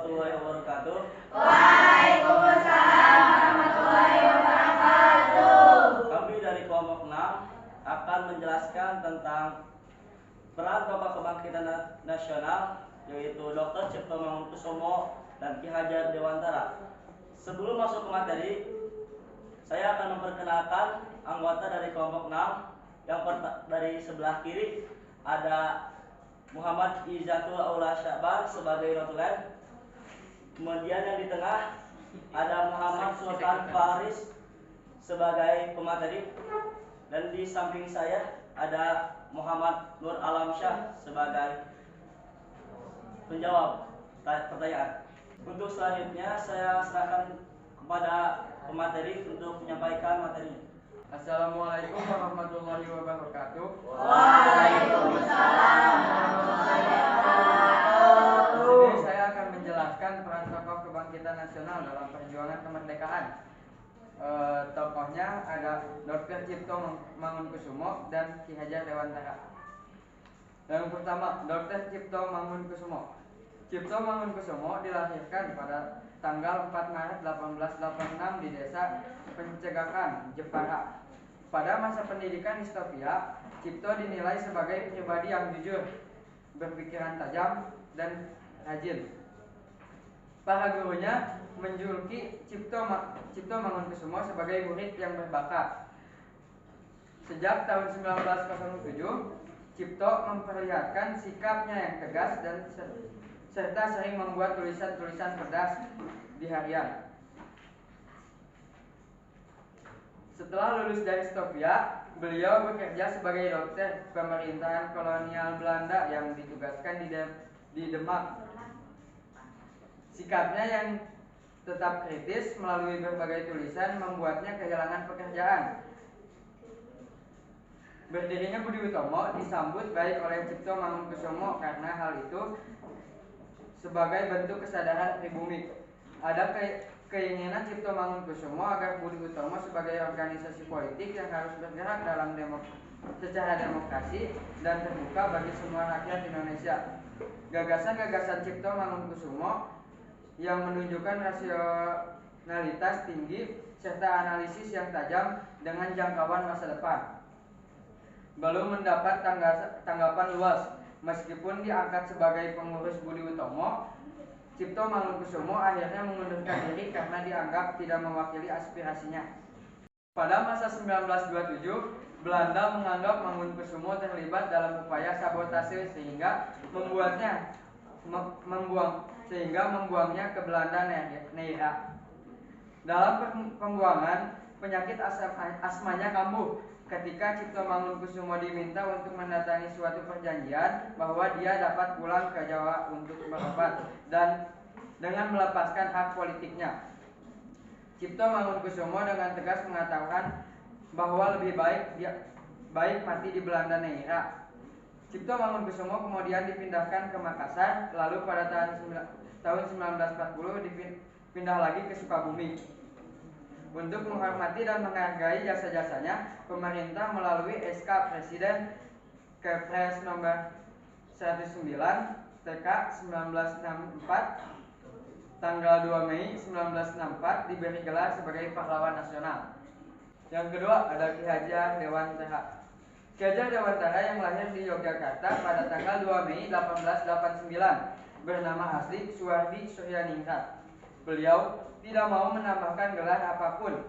warahmatullahi wabarakatuh. Waalaikumsalam warahmatullahi wabarakatuh. Kami dari kelompok 6 akan menjelaskan tentang peran Tokoh Kebangkitan Nasional, yaitu Dr. Cipto Mangunkusumo dan Ki Hajar Dewantara. Sebelum masuk ke materi, saya akan memperkenalkan anggota dari kelompok 6. Dari sebelah kiri ada Muhammad Izatul Aula Syabar sebagai notulen. Kemudian yang di tengah ada Muhammad Sultan Faris sebagai pemateri, dan di samping saya ada Muhammad Nur Alamsyah sebagai penjawab pertanyaan. Untuk selanjutnya saya serahkan kepada pemateri untuk menyampaikan materinya. Assalamualaikum warahmatullahi wabarakatuh. Waalaikumsalam warahmatullahi wabarakatuh. Di sini saya akan menjelaskan peran tokoh kebangkitan nasional dalam perjuangan kemerdekaan. Tokohnya ada Dr. Cipto Mangunkusumo dan Ki Hajar Dewantara. Yang pertama, Dr. Cipto Mangunkusumo. Cipto Mangunkusumo dilahirkan pada tanggal 4 Maret 1886 di desa Pencegakan, Jepara. Pada masa pendidikan di Stovia, Cipto dinilai sebagai pribadi yang jujur, berpikiran tajam, dan rajin. Para gurunya menjuluki Cipto Mangunkusumo sebagai murid yang berbakat. Sejak tahun 1907, Cipto memperlihatkan sikapnya yang tegas dan serta sering membuat tulisan-tulisan cerdas di harian. Setelah lulus dari Stovia, beliau bekerja sebagai dokter pemerintahan kolonial Belanda yang ditugaskan di Demak. Sikapnya yang tetap kritis melalui berbagai tulisan membuatnya kehilangan pekerjaan. Berdirinya Budi Utomo disambut baik oleh Cipto Mangunkusumo karena hal itu sebagai bentuk kesadaran pribumi. Ada keinginan Cipto Mangunkusumo agar Budi Utomo sebagai organisasi politik yang harus bergerak dalam secara demokrasi dan terbuka bagi semua rakyat Indonesia. Gagasan-gagasan Cipto Mangunkusumo yang menunjukkan rasionalitas tinggi serta analisis yang tajam dengan jangkauan masa depan belum mendapat tanggapan luas. Meskipun diangkat sebagai pengurus Budi Utomo, Cipto Mangunkusumo akhirnya mengundurkan diri karena dianggap tidak mewakili aspirasinya. Pada masa 1927, Belanda menganggap Mangunkusumo terlibat dalam upaya sabotase sehingga membuangnya ke Belanda Neira. Dalam pembuangan, penyakit asmanya kambuh. Ketika Cipto Mangunkusumo diminta untuk mendatangi suatu perjanjian bahwa dia dapat pulang ke Jawa untuk berobat dan dengan melepaskan hak politiknya, Cipto Mangunkusumo dengan tegas mengatakan bahwa lebih baik mati di Belanda Neira. Cipto Mangunkusumo kemudian dipindahkan ke Makassar, lalu pada tahun 1940 dipindah lagi ke Sukabumi. Untuk menghormati dan menghargai jasa-jasanya, pemerintah melalui SK Presiden Kepres nomor 109 TK 1964 tanggal 2 Mei 1964 diberi gelar sebagai pahlawan nasional. Yang kedua ada Ki Hajar Dewantara. Ki Hajar Dewantara yang lahir di Yogyakarta pada tanggal 2 Mei 1889 bernama asli Suwardi Suryaningrat. Beliau tidak mau menambahkan gelar apapun,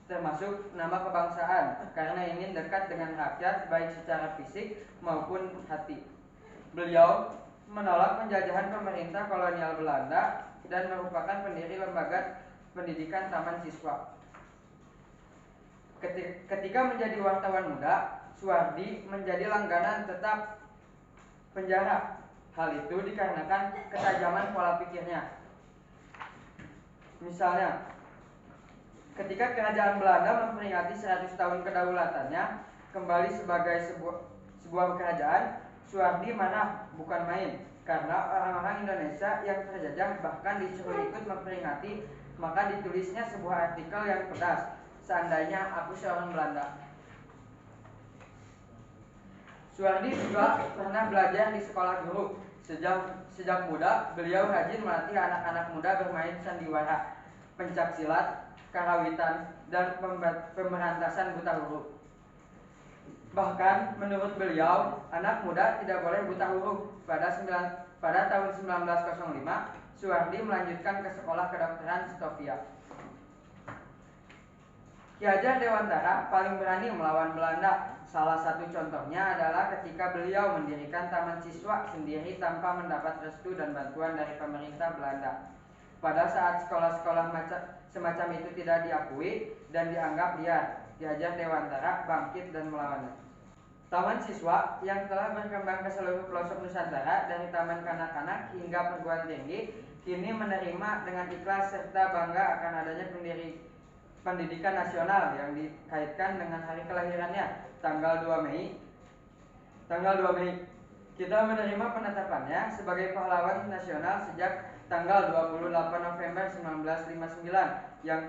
termasuk nama kebangsaan, karena ingin dekat dengan rakyat baik secara fisik maupun hati. Beliau menolak penjajahan pemerintah kolonial Belanda dan merupakan pendiri lembaga pendidikan Taman Siswa. Ketika menjadi wartawan muda, Suwardi menjadi langganan tetap penjara. Hal itu dikarenakan ketajaman pola pikirnya. Misalnya, ketika kerajaan Belanda memperingati 100 tahun kedaulatannya kembali sebagai sebuah kerajaan, Suwardi marah bukan main karena orang-orang Indonesia yang terjajah bahkan disuruh ikut memperingati. Maka ditulisnya sebuah artikel yang pedas, seandainya aku seorang Belanda. Suwardi juga pernah belajar di sekolah guru Sejak muda, beliau rajin melatih anak-anak muda bermain sandiwara, pencak silat, karawitan, dan pemberantasan buta huruf. Bahkan menurut beliau, anak muda tidak boleh buta huruf. Pada tahun 1905, Suwardi melanjutkan ke sekolah kedokteran Stovia. Ki Hajar Dewantara paling berani melawan Belanda. Salah satu contohnya adalah ketika beliau mendirikan taman siswa sendiri tanpa mendapat restu dan bantuan dari pemerintah Belanda. Pada saat sekolah-sekolah semacam itu tidak diakui dan dianggap liar, Ki Hajar Dewantara bangkit dan melawannya. Taman siswa yang telah berkembang ke seluruh pelosok Nusantara dari taman kanak-kanak hingga perguruan tinggi kini menerima dengan ikhlas serta bangga akan adanya pendidikan nasional yang dikaitkan dengan hari kelahirannya, tanggal 2 Mei. Kita menerima penetapannya sebagai pahlawan nasional sejak tanggal 28 November 1959 yang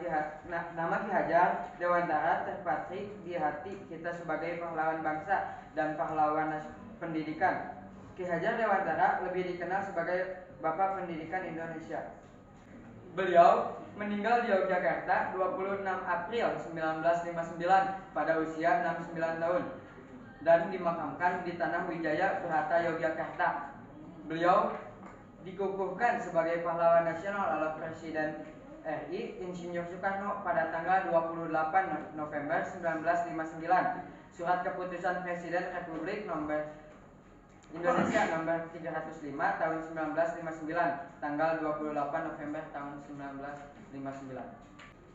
nama Ki Hajar Dewantara terpatri di hati kita sebagai pahlawan bangsa dan pahlawan pendidikan. Ki Hajar Dewantara lebih dikenal sebagai Bapak Pendidikan Indonesia. Beliau meninggal di Yogyakarta 26 April 1959 pada usia 69 tahun dan dimakamkan di Tanah Wijaya Brata, Yogyakarta. Beliau dikukuhkan sebagai pahlawan nasional oleh Presiden RI Insinyur Soekarno pada tanggal 28 November 1959. Surat keputusan Presiden Republik Indonesia nomor 305 tahun 1959 tanggal 28 November tahun 1959.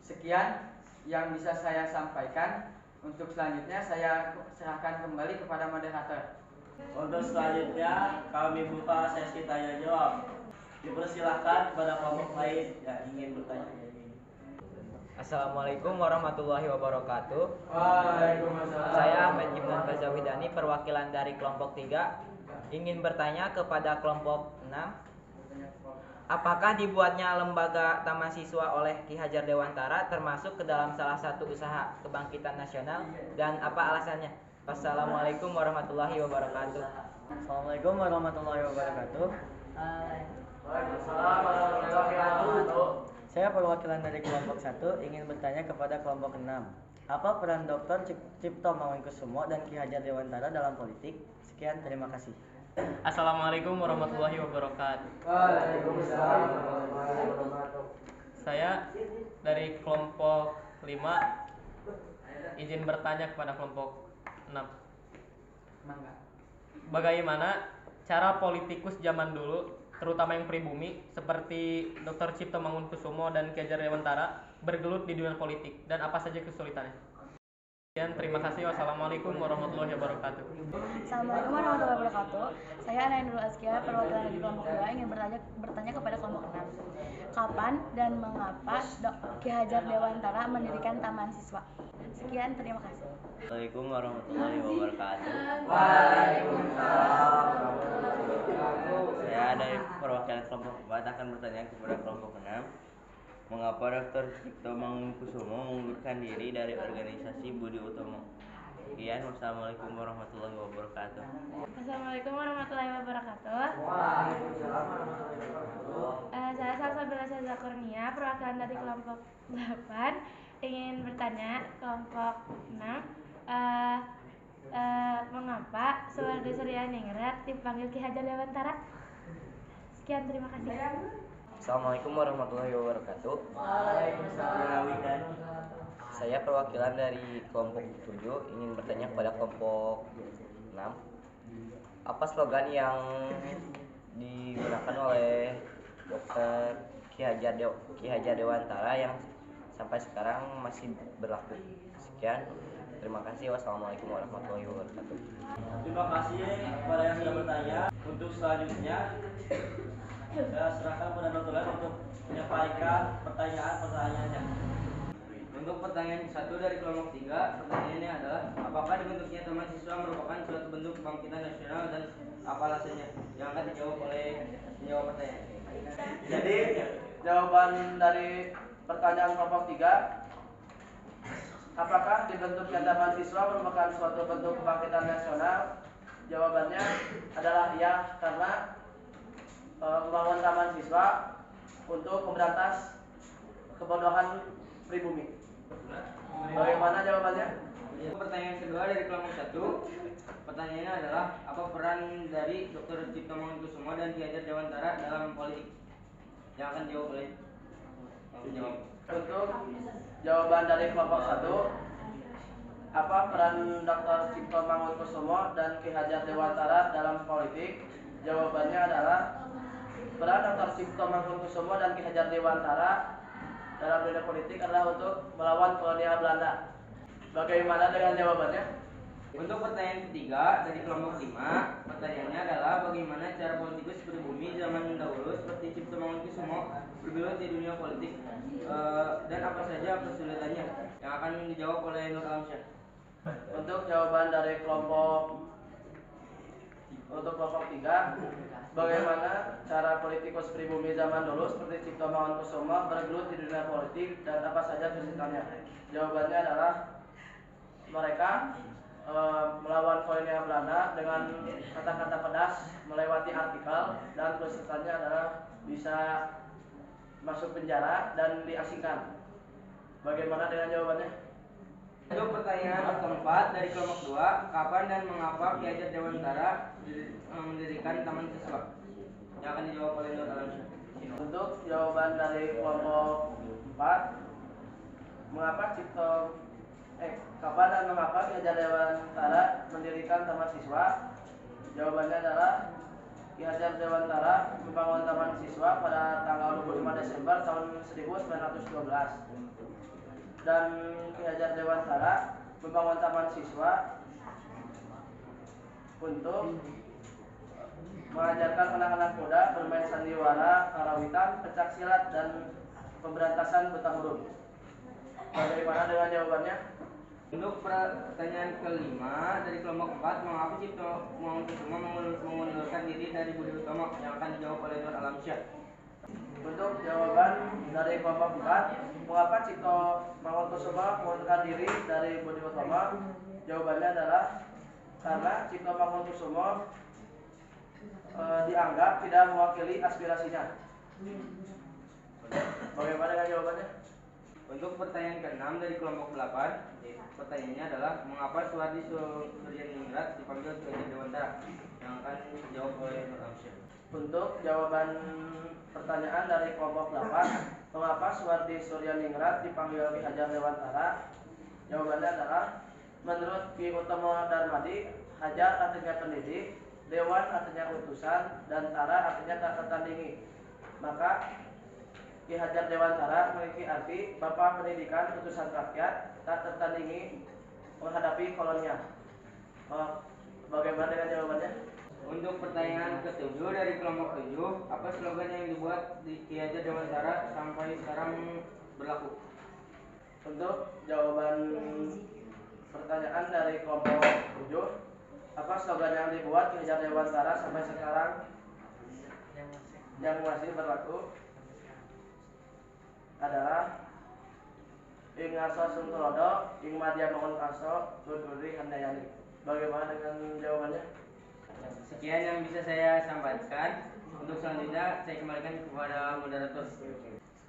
Sekian yang bisa saya sampaikan. Untuk selanjutnya saya serahkan kembali kepada moderator. Untuk selanjutnya kami buka sesi tanya jawab. Dipersilahkan kepada kelompok lain yang ingin bertanya. Assalamualaikum warahmatullahi wabarakatuh. Waalaikumsalam. Saya Ahmed Jimnan Fazawidani, perwakilan dari kelompok 3, ingin bertanya kepada kelompok 6. Apakah dibuatnya lembaga taman siswa oleh Ki Hajar Dewantara termasuk ke dalam salah satu usaha kebangkitan nasional dan apa alasannya? Wassalamualaikum warahmatullahi wabarakatuh. Assalamualaikum warahmatullahi wabarakatuh. Waalaikumsalam warahmatullahi wabarakatuh. Saya perwakilan dari kelompok 1 ingin bertanya kepada kelompok 6. Apa peran Dr. Cipto Mangunkusumo dan Ki Hajar Dewantara dalam politik? Sekian, terima kasih. Assalamualaikum warahmatullahi wabarakatuh. Waalaikumsalam warahmatullahi wabarakatuh. Saya dari kelompok 5 izin bertanya kepada kelompok 6. Bagaimana cara politikus zaman dulu, terutama yang pribumi seperti Dr. Cipto Mangunkusumo dan Ki Hajar Dewantara bergelut di dunia politik dan apa saja kesulitannya? Terima kasih. Wassalamualaikum warahmatullahi wabarakatuh. Assalamualaikum warahmatullahi wabarakatuh. Saya Ana Nurul Azkia, perwakilan dari kelompok 2 ingin bertanya kepada kelompok 6. Kapan dan mengapa Ki Hajar Dewantara mendirikan taman siswa? Sekian, terima kasih. Assalamualaikum warahmatullahi wabarakatuh. Waalaikumsalam. Saya dari perwakilan kelompok 4 akan bertanya kepada kelompok 6. Mengapa Dr. Cipto Mangunkusumo mengundurkan diri dari organisasi Budi Utomo? Sekian, wassalamualaikum warahmatullahi wabarakatuh. Assalamualaikum warahmatullahi wabarakatuh. Saya Salsabila Syaza Kurnia, perwakilan dari kelompok 8, ingin bertanya kelompok 6. Mengapa Suwardi Suryaningrat dipanggil Ki Hajar Dewantara? Sekian, terima kasih. Assalamualaikum warahmatullahi wabarakatuh. Waalaikumsalam. Saya perwakilan dari kelompok 7 ingin bertanya kepada kelompok 6. Apa slogan yang digunakan oleh Dr. Ki Hajar Dewantara yang sampai sekarang masih berlaku? Sekian, terima kasih. Wassalamualaikum warahmatullahi wabarakatuh. Terima kasih kepada yang sudah bertanya. Untuk selanjutnya saya serahkan kepada Dr. Lain untuk menyampaikan pertanyaannya. Untuk pertanyaan 1 dari kelompok 3, pertanyaannya adalah apakah dibentuknya taman siswa merupakan suatu bentuk kebangkitan nasional dan apa alasannya? Yang akan dijawab oleh penjawab pertanyaan. Jadi jawaban dari pertanyaan kelompok 3, apakah dibentuknya taman siswa merupakan suatu bentuk kebangkitan nasional? Jawabannya adalah ya, karena membangun taman siswa untuk memberantas kebodohan pribumi. Bagaimana jawabannya? Pertanyaan kedua dari kelompok 1. Pertanyaannya adalah apa peran dari Dr. Cipto Mangunkusumo dan Ki Hajar Dewantara dalam politik? Yang akan dijawab oleh penjawab. Untuk jawaban dari kelompok 1, apa peran Dr. Cipto Mangunkusumo dan Ki Hajar Dewantara dalam politik? Jawabannya adalah peran Dr. Cipto Mangunkusumo dan Ki Hajar Dewantara dalam dunia politik adalah untuk melawan kolonial Belanda. Bagaimana dengan jawabannya? Untuk pertanyaan ketiga dari kelompok 5, pertanyaannya adalah bagaimana cara politikus pribumi zaman dahulu seperti Cipto Mangunkusumo bergelut di dunia politik dan apa saja kesulitannya? Yang akan dijawab oleh Nur Alamsyah. Untuk jawaban dari kelompok 3, bagaimana cara politikus pribumi zaman dulu seperti Cipto Mangunkusumo bergelut di dunia politik dan apa saja kesulitannya? Jawabannya adalah mereka melawan kolonial Belanda dengan kata-kata pedas, melewati artikel, dan kesulitannya adalah bisa masuk penjara dan diasingkan. Bagaimana dengan jawabannya? Untuk pertanyaan keempat dari kelompok 2, kapan dan mengapa Ki Hajar Dewantara mendirikan Taman Siswa? Yang akan dijawab oleh Nur Alamsyah. Untuk jawaban dari kelompok 4, kapan dan mengapa Ki Hajar Dewantara mendirikan Taman Siswa? Jawabannya adalah Ki Hajar Dewantara membangun Taman Siswa pada tanggal 25 Desember tahun 1912. Dan Ki Hajar Dewantara membangun Taman Siswa untuk mengajarkan anak-anak muda bermain sandiwara, karawitan, pencak silat, dan pemberantasan buta huruf. Bagaimana dengan jawabannya? Untuk pertanyaan kelima dari kelompok 4, mengapa Cipto Mangunkusumo mengundurkan diri dari Budi Utomo? Yang akan dijawab oleh Nur Alamsyah. Untuk jawaban dari kelompok 4, mengapa Cipto Mangunkusumo mengundurkan diri dari Budi Utomo? Jawabannya adalah karena Cipto Mangunkusumo dianggap tidak mewakili aspirasinya. Bagaimana dengan jawabannya? Untuk pertanyaan ke-6 dari kelompok 8, pertanyaannya adalah mengapa Suhardi Suryaningrat dipanggil Ki Hajar Dewantara? Yang akan dijawab oleh Nur Alamsyah. Untuk jawaban pertanyaan dari kelompok 8, mengapa Suhardi Suryaningrat dipanggil Ki Hajar Dewantara? Jawabannya adalah menurut Ki Utomo Darmadi, Hajar artinya pendidik, Dewan artinya utusan, dan Tara artinya tak tertandingi. Maka Ki Hajar Dewantara memiliki arti Bapak Pendidikan Utusan Rakyat tak tertandingi menghadapi kolonial. Bagaimana dengan jawabannya? Untuk pertanyaan ke-7 dari kelompok 7, apa slogan yang dibuat di Ki Hajar Dewantara sampai sekarang berlaku? Untuk jawaban pertanyaan dari kelompok 7, apa slogan yang dibuat Ki Hajar Dewantara sampai sekarang yang masih berlaku? Adalah ing ngaso sungtulodo ing madya bangun kaso tuturi handayani. Bagaimana dengan jawabannya? Sekian yang bisa saya sampaikan. Untuk selanjutnya saya kembalikan kepada moderator.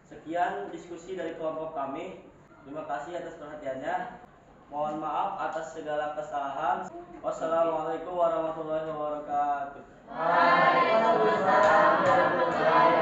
Sekian diskusi dari kelompok kami. Terima kasih atas perhatiannya. Mohon maaf atas segala kesalahan. Wassalamualaikum warahmatullahi wabarakatuh. Waalaikumsalam warahmatullahi